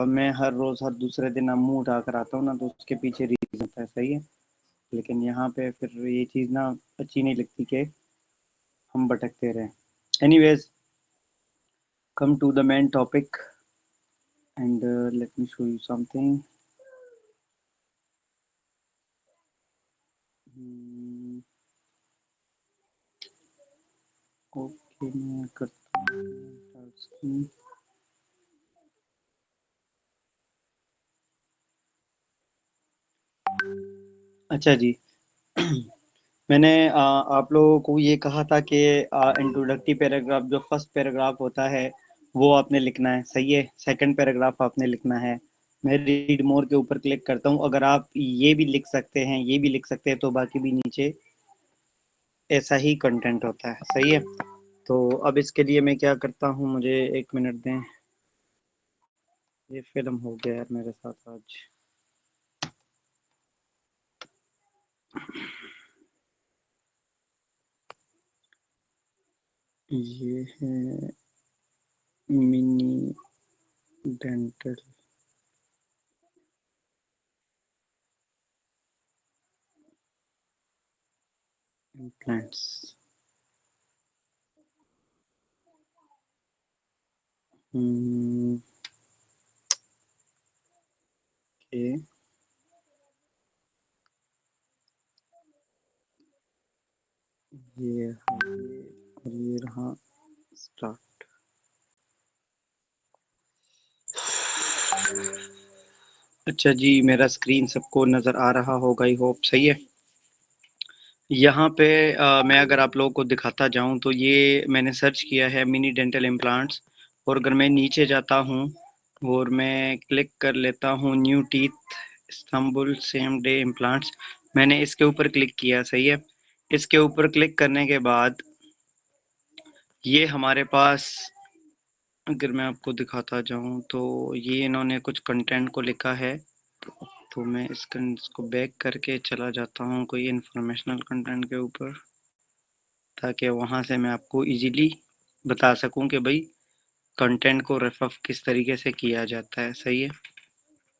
मैं हर रोज हर दूसरे दिन मुंह उठा कर आता हूँ ना, तो उसके पीछे रीजन है। सही है, लेकिन यहाँ पे फिर ये चीज़ ना अच्छी नहीं लगती कि हम भटकते रहें। Anyways, come to the main topic and let me show you something. Okay, मैं करता हूँ। अच्छा जी। मैंने आप लोगों को ये कहा था कि इंट्रोडक्टिव पैराग्राफ जो फर्स्ट पैराग्राफ होता है वो आपने लिखना है। सही है, सेकंड पैराग्राफ आपने लिखना है। मैं रीड मोर के ऊपर क्लिक करता हूँ। अगर आप ये भी लिख सकते हैं, ये भी लिख सकते हैं, तो बाकी भी नीचे ऐसा ही कंटेंट होता है। सही है, तो अब इसके लिए मैं क्या करता हूँ, मुझे 1 मिनट दें। ये फिल्म हो गया यार मेरे साथ आज। ये है मिनी डेंटल इम्प्लांट्स। ओके, ये और ये रहा स्टार्ट। अच्छा जी, मेरा स्क्रीन सबको नज़र आ रहा होगा, आई होप। सही है, यहाँ पे मैं अगर आप लोगों को दिखाता जाऊँ तो ये मैंने सर्च किया है मिनी डेंटल इम्प्लांट्स, और अगर मैं नीचे जाता हूँ और मैं क्लिक कर लेता हूँ new teeth Istanbul same day implants, मैंने इसके ऊपर क्लिक किया। सही है, इसके ऊपर क्लिक करने के बाद ये हमारे पास, अगर मैं आपको दिखाता जाऊँ तो ये इन्होंने कुछ कंटेंट को लिखा है। तो मैं इसको बैक करके चला जाता हूँ कोई इंफॉर्मेशनल कंटेंट के ऊपर, ताकि वहाँ से मैं आपको इजीली बता सकूँ कि भाई कंटेंट को रेफर किस तरीके से किया जाता है। सही है,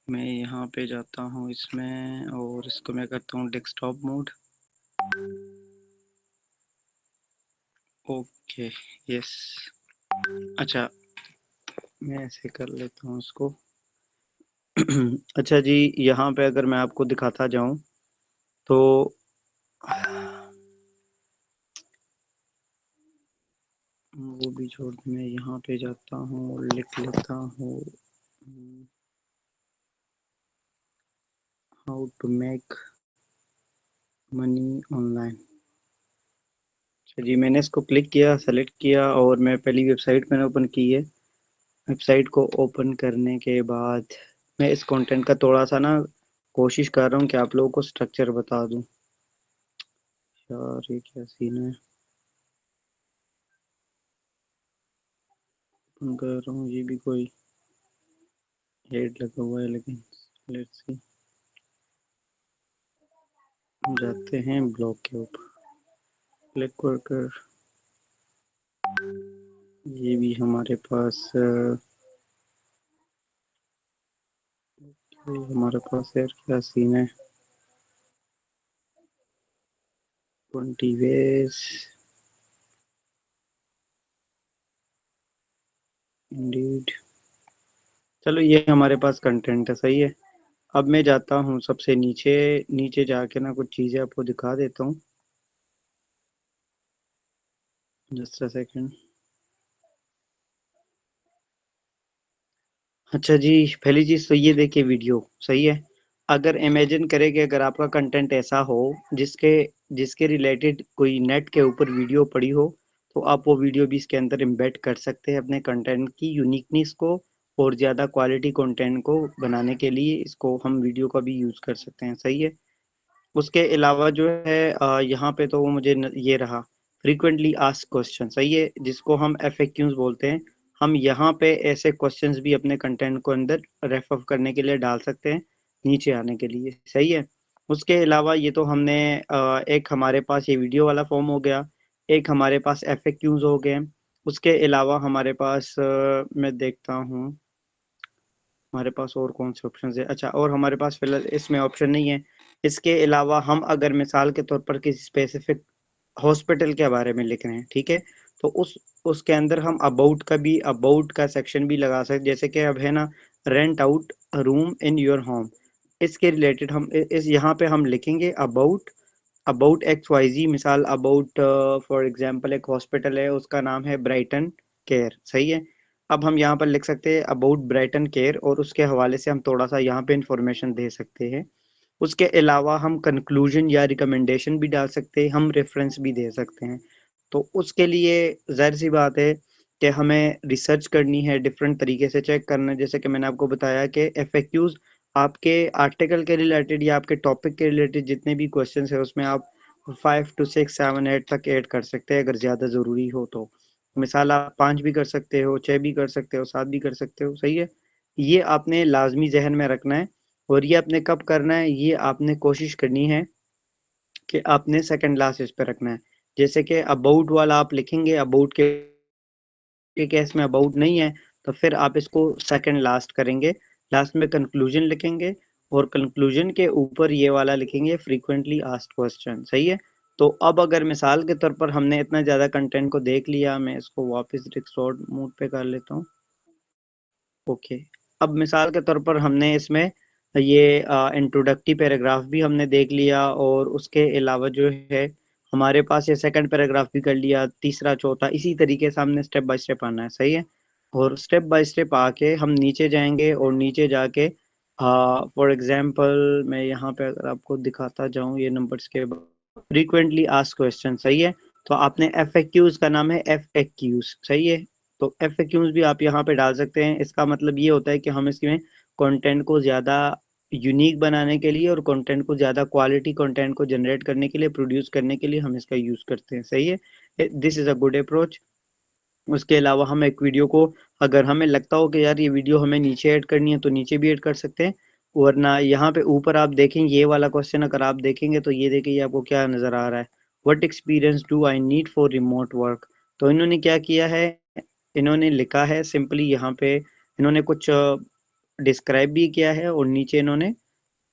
मैं यहाँ पे जाता हूँ इसमें और इसको मैं करता हूँ डेस्कटॉप मोड। Okay, yes. अच्छा, मैं ऐसे कर लेता हूँ इसको। अच्छा जी, यहाँ पे अगर मैं आपको दिखाता जाऊँ तो वो भी छोड़, मैं यहाँ पे जाता हूँ और लिख लेता हूँ how to make money online. जी, मैंने इसको क्लिक किया, सेलेक्ट किया और मैं पहली वेबसाइट मैंने ओपन की है। वेबसाइट को ओपन करने के बाद मैं इस कंटेंट का थोड़ा सा ना कोशिश कर रहा हूँ कि आप लोगों को स्ट्रक्चर बता दूँ। यार ये क्या सीन है, ओपन कर रहा हूँ, ये भी कोई हेड लगा हुआ है, लेकिन लेट्स सी। जाते हैं ब्लॉग के ऊपर, क्लिक कर ये भी हमारे पास यार क्या सीन है, 20 वेज इंडीड। चलो, ये हमारे पास कंटेंट है। सही है, अब मैं जाता हूँ सबसे नीचे। नीचे जाके ना कुछ चीज़ें आपको दिखा देता हूँ, जस्ट अ सेकेंड। अच्छा जी, पहली चीज़ तो ये देखिए वीडियो। सही है, अगर इमेजिन करें कि अगर आपका कंटेंट ऐसा हो जिसके जिसके रिलेटेड कोई नेट के ऊपर वीडियो पड़ी हो, तो आप वो वीडियो भी इसके अंदर एम्बेड कर सकते हैं अपने कंटेंट की यूनिकनेस को, और ज़्यादा क्वालिटी कंटेंट को बनाने के लिए इसको हम वीडियो का भी यूज़ कर सकते हैं। सही है, उसके अलावा जो है यहाँ पे तो वो मुझे ये रहा फ्रीक्वेंटली आस्क्ड क्वेश्चन। सही है, जिसको हम एफएक्यूज बोलते हैं। हम यहाँ पे ऐसे क्वेश्चंस भी अपने कंटेंट को अंदर रेफर करने के लिए डाल सकते हैं, नीचे आने के लिए। सही है, उसके अलावा ये तो हमने एक हमारे पास ये वीडियो वाला फॉर्म हो गया, एक हमारे पास एफएक्यूज हो गए। उसके अलावा हमारे पास मैं देखता हूँ हमारे पास और कौन से ऑप्शन है? अच्छा, और हमारे पास फिलहाल इसमें ऑप्शन नहीं है। इसके अलावा हम अगर मिसाल के तौर पर किसी स्पेसिफिक हॉस्पिटल के बारे में लिख रहे हैं, ठीक है, तो उसके अंदर हम अबाउट का सेक्शन भी लगा सकते, जैसे कि अब है ना, rent out room in your home, इसके रिलेटेड हम इस यहाँ पे हम लिखेंगे अबाउट एक्स वाई जी। मिसाल अबाउट फॉर एग्जांपल एक हॉस्पिटल है, उसका नाम है ब्राइटन केयर, सही है। अब हम यहाँ पर लिख सकते हैं अबाउट ब्राइटन केयर, और उसके हवाले से हम थोड़ा सा यहाँ पे इंफॉर्मेशन दे सकते हैं। उसके अलावा हम कंक्लूजन या रिकमेंडेशन भी डाल सकते हैं, हम रेफरेंस भी दे सकते हैं। तो उसके लिए जाहिर सी बात है कि हमें रिसर्च करनी है, डिफरेंट तरीके से चेक करना है। जैसे कि मैंने आपको बताया कि एफएक्यूज आपके आर्टिकल के रिलेटेड या आपके टॉपिक के रिलेटेड जितने भी क्वेश्चन है उसमें आप 5 to 6 7 8 तक ऐड कर सकते हैं, अगर ज़्यादा ज़रूरी हो तो। मिसाल आप 5 भी कर सकते हो, 6 भी कर सकते हो, 7 भी कर सकते हो, सही है। ये आपने लाजमी जहन में रखना है। और ये आपने कब करना है, ये आपने कोशिश करनी है कि आपने सेकंड लास्ट इस पे रखना है। जैसे कि अबाउट वाला आप लिखेंगे, अबाउट के केस में अबाउट नहीं है, तो फिर आप इसको सेकंड लास्ट करेंगे, लास्ट में कंक्लूजन लिखेंगे, और कंक्लूजन के ऊपर ये वाला लिखेंगे फ्रीक्वेंटली आस्क्ड क्वेश्चन, सही है। तो अब अगर मिसाल के तौर पर हमने इतना ज़्यादा कंटेंट को देख लिया, मैं इसको वापस रिकॉर्ड मोड पे कर लेता हूँ। ओके, अब मिसाल के तौर पर हमने इसमें ये इंट्रोडक्टरी पैराग्राफ भी हमने देख लिया, और उसके अलावा जो है हमारे पास ये सेकंड पैराग्राफ भी कर लिया, तीसरा, चौथा, इसी तरीके से हमने स्टेप बाय स्टेप आना है, सही है। और स्टेप बाय स्टेप आके हम नीचे जाएंगे, और नीचे जाके फॉर एग्जांपल मैं यहाँ पे अगर आपको दिखाता जाऊँ ये नंबर्स के फ्रीक्वेंटली आस्क्ड क्वेश्चन, सही है। तो आपने एफ का नाम है एफ, सही है। तो एफएक्यूज भी आप यहाँ पे डाल सकते हैं। इसका मतलब ये होता है कि हम इसमें कंटेंट को ज़्यादा यूनिक बनाने के लिए और कंटेंट को ज़्यादा क्वालिटी कंटेंट को जनरेट करने के लिए, प्रोड्यूस करने के लिए हम इसका यूज़ करते हैं, सही है। This is a good approach. उसके अलावा हम एक वीडियो को, अगर हमें लगता हो कि यार ये वीडियो हमें नीचे ऐड करनी है, तो नीचे भी ऐड कर सकते हैं। वरना यहाँ पे ऊपर आप देखें, ये वाला क्वेश्चन अगर आप देखेंगे तो ये देखिए, ये आपको क्या नज़र आ रहा है, what experience do I need for remote work. तो इन्होंने क्या किया है, इन्होंने लिखा है सिंपली यहाँ पे, इन्होंने कुछ डिस्क्राइब भी किया है, और नीचे इन्होंने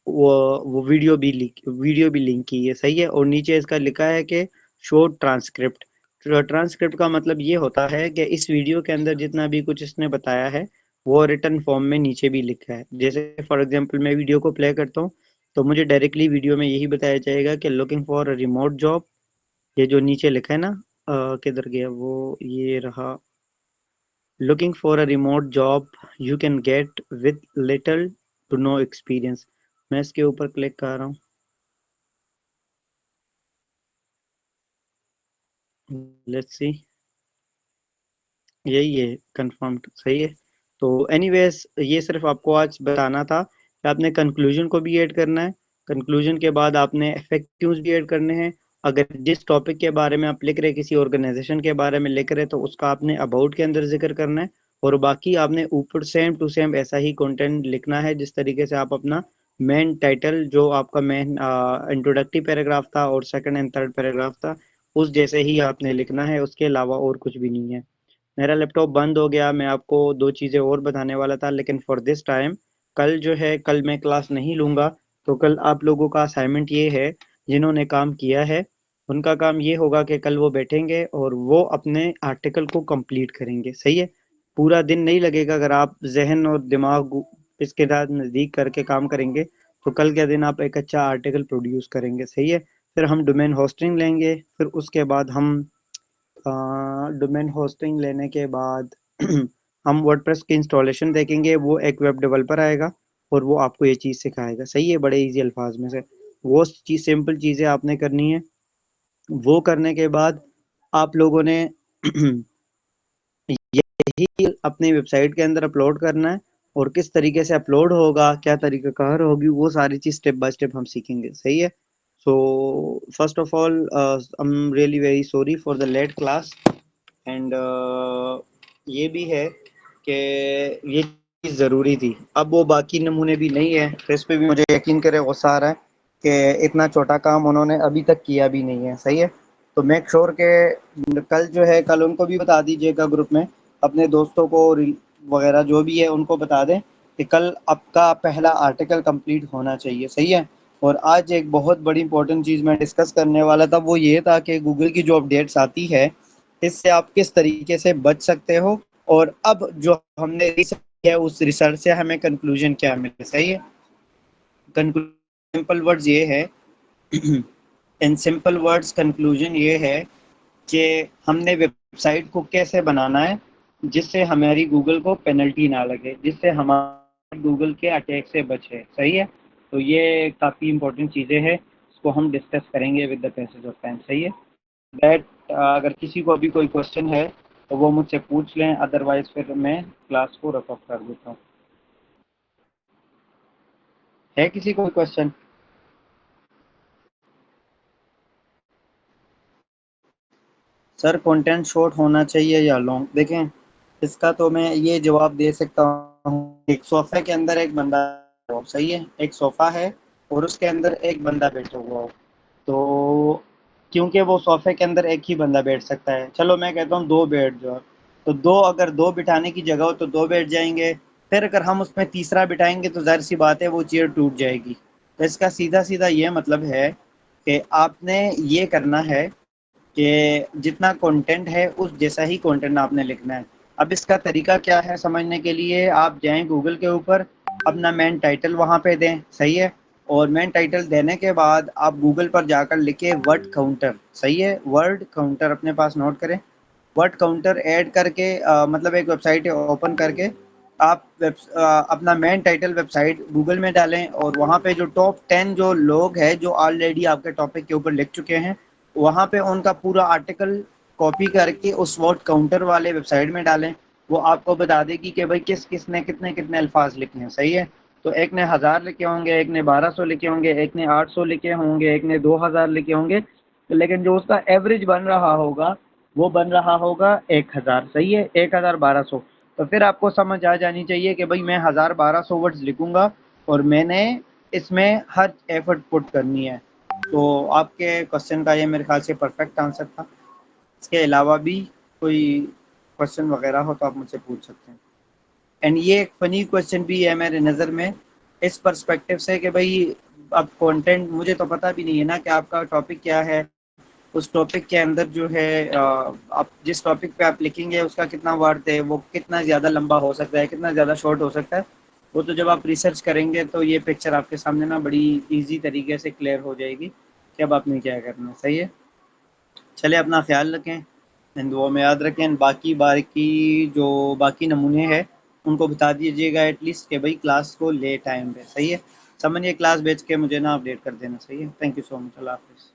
वो वीडियो भी लिंक की है, सही है। और नीचे इसका लिखा है कि शो ट्रांसक्रिप्ट। ट्रांसक्रिप्ट का मतलब ये होता है कि इस वीडियो के अंदर जितना भी कुछ इसने बताया है वो रिटन फॉर्म में नीचे भी लिखा है। जैसे फॉर एग्जांपल मैं वीडियो को प्ले करता हूँ, तो मुझे डायरेक्टली वीडियो में यही बताया जाएगा कि looking for a remote job, ये जो नीचे लिखा है ना, किधर गया वो, ये रहा, looking for a remote job you can get with little to no experience। मैं इसके ऊपर क्लिक कर रहा हूँ, लेट्स सी, यही है, कंफर्म्ड, सही है। तो एनीवेज ये सिर्फ आपको आज बताना था कि आपने कंक्लूजन को भी ऐड करना है, कंक्लूजन के बाद आपने एफएक्यूज भी ऐड करने हैं। अगर जिस टॉपिक के बारे में आप लिख रहे हैं, किसी ऑर्गेनाइजेशन के बारे में लिख रहे हैं, तो उसका आपने अबाउट के अंदर जिक्र करना है। और बाकी आपने ऊपर सेम टू सेम ऐसा ही कंटेंट लिखना है जिस तरीके से आप अपना मेन टाइटल, जो आपका मेन इंट्रोडक्टरी पैराग्राफ था और सेकंड एंड थर्ड पैराग्राफ था, उस जैसे ही आपने लिखना है, उसके अलावा और कुछ भी नहीं है। मेरा लैपटॉप बंद हो गया, मैं आपको दो चीज़ें और बताने वाला था, लेकिन फॉर दिस टाइम, कल जो है, कल मैं क्लास नहीं लूँगा। तो कल आप लोगों का असाइनमेंट ये है, जिन्होंने काम किया है उनका काम ये होगा कि कल वो बैठेंगे और वो अपने आर्टिकल को कंप्लीट करेंगे, सही है। पूरा दिन नहीं लगेगा, अगर आप जहन और दिमाग इसके साथ नज़दीक करके काम करेंगे तो कल के दिन आप एक अच्छा आर्टिकल प्रोड्यूस करेंगे, सही है। फिर हम डोमेन होस्टिंग लेंगे, फिर उसके बाद हम डोमेन होस्टिंग लेने के बाद हम वर्डप्रेस की इंस्टॉलेशन देखेंगे, वो एक वेब डेवलपर आएगा और वो आपको ये चीज़ सिखाएगा, सही है, बड़े इजी अल्फाज में से। वो चीज़, सिंपल चीज़ें आपने करनी है। वो करने के बाद आप लोगों ने यही अपनी वेबसाइट के अंदर अपलोड करना है, और किस तरीके से अपलोड होगा, क्या तरीका कार होगी, वो सारी चीज़ स्टेप बाय स्टेप हम सीखेंगे, सही है। So first of all I am really very sorry for the late class, and ये भी है कि ये चीज़ ज़रूरी थी। अब वो बाकी नमूने भी नहीं है, तो इस पे भी मुझे यकीन करे गुस्सा आ रहा है कि इतना छोटा काम उन्होंने अभी तक किया भी नहीं है, सही है। तो मेक श्योर के कल जो है, कल उनको भी बता दीजिएगा ग्रुप में, अपने दोस्तों को वगैरह जो भी है उनको बता दें कि कल आपका पहला आर्टिकल कंप्लीट होना चाहिए, सही है। और आज एक बहुत बड़ी इंपॉर्टेंट चीज़ मैं डिस्कस करने वाला था, वो ये था कि गूगल की जो अपडेट्स आती है, इससे आप किस तरीके से बच सकते हो, और अब जो हमने रिसर्च किया उस रिसर्च से हमें कंक्लूजन क्या मिले, सही है। कंक्लूजन सिंपल वर्ड्स ये है इन सिंपल वर्ड्स कंक्लूजन ये है कि हमने वेबसाइट को कैसे बनाना है जिससे हमारी गूगल को पेनल्टी ना लगे, जिससे हमारे गूगल के अटैक से बचे, सही है। तो ये काफ़ी इंपॉर्टेंट चीज़ें हैं, इसको हम डिस्कस करेंगे with the passage of time, सही है। दैट अगर किसी को अभी कोई क्वेश्चन है तो वो मुझसे पूछ लें, अदरवाइज फिर मैं क्लास को रफ ऑफ कर देता हूँ। है किसी को क्वेश्चन? सर कंटेंट शॉर्ट होना चाहिए या लॉन्ग? देखें, इसका तो मैं ये जवाब दे सकता हूँ, एक सोफे के अंदर एक बंदा हो, सही है, एक सोफा है और उसके अंदर एक बंदा बैठा हुआ हो, तो क्योंकि वो सोफे के अंदर एक ही बंदा बैठ सकता है, चलो मैं कहता हूँ दो बैठ जाओ, तो दो, अगर दो बिठाने की जगह हो तो दो बैठ जाएंगे। फिर अगर हम उसमें तीसरा बिठाएंगे तो जाहिर सी बात है वो चेयर टूट जाएगी। तो इसका सीधा सीधा ये मतलब है कि आपने ये करना है कि जितना कंटेंट है उस जैसा ही कंटेंट आपने लिखना है। अब इसका तरीका क्या है समझने के लिए, आप जाएं गूगल के ऊपर, अपना मेन टाइटल वहाँ पे दें, सही है। और मेन टाइटल देने के बाद आप गूगल पर जाकर लिखे वर्ड काउंटर, सही है, वर्ड काउंटर अपने पास नोट करें। वर्ड काउंटर ऐड करके मतलब एक वेबसाइट ओपन करके आप अपना मेन टाइटल वेबसाइट गूगल में डालें, और वहाँ पे जो टॉप 10 जो लोग हैं जो ऑलरेडी आपके टॉपिक के ऊपर लिख चुके हैं, वहाँ पे उनका पूरा आर्टिकल कॉपी करके उस वर्ड काउंटर वाले वेबसाइट में डालें। वो आपको बता देगी कि भाई किस किस ने कितने कितने अल्फाज लिखे हैं, सही है। तो एक ने 1000 लिखे होंगे, एक ने 1200 लिखे होंगे, एक ने 800 लिखे होंगे, एक ने 2000 लिखे होंगे, लेकिन जो उसका एवरेज बन रहा होगा वो बन रहा होगा 1000, सही है, 1000 1200। तो फिर आपको समझ आ जानी चाहिए कि भाई मैं 1000 1200 वर्ड्स लिखूंगा और मैंने इसमें हर एफर्ट पुट करनी है। तो आपके क्वेश्चन का ये मेरे ख्याल से परफेक्ट आंसर था। इसके अलावा भी कोई क्वेश्चन वगैरह हो तो आप मुझसे पूछ सकते हैं। एंड ये एक फ़नी क्वेश्चन भी है मेरे नज़र में, इस पर्सपेक्टिव से कि भाई अब कंटेंट मुझे तो पता भी नहीं है ना कि आपका टॉपिक क्या है, उस टॉपिक के अंदर जो है आप जिस टॉपिक पे आप लिखेंगे उसका कितना वर्थ है, वो कितना ज़्यादा लंबा हो सकता है, कितना ज़्यादा शॉर्ट हो सकता है। वो तो जब आप रिसर्च करेंगे तो ये पिक्चर आपके सामने ना बड़ी ईजी तरीके से क्लियर हो जाएगी कि अब आपने क्या करना है, सही है। चलिए अपना ख्याल रखें, एंड दुआ में याद रखें। बाकी बाकी जो बाकी नमूने हैं उनको बता दीजिएगा एटलीस्ट कि भाई क्लास को ले टाइम पे, सही है। समझिए क्लास भेज के मुझे ना अपडेट कर देना, सही है। थैंक यू सो मच, अल्लाह हाफिज़।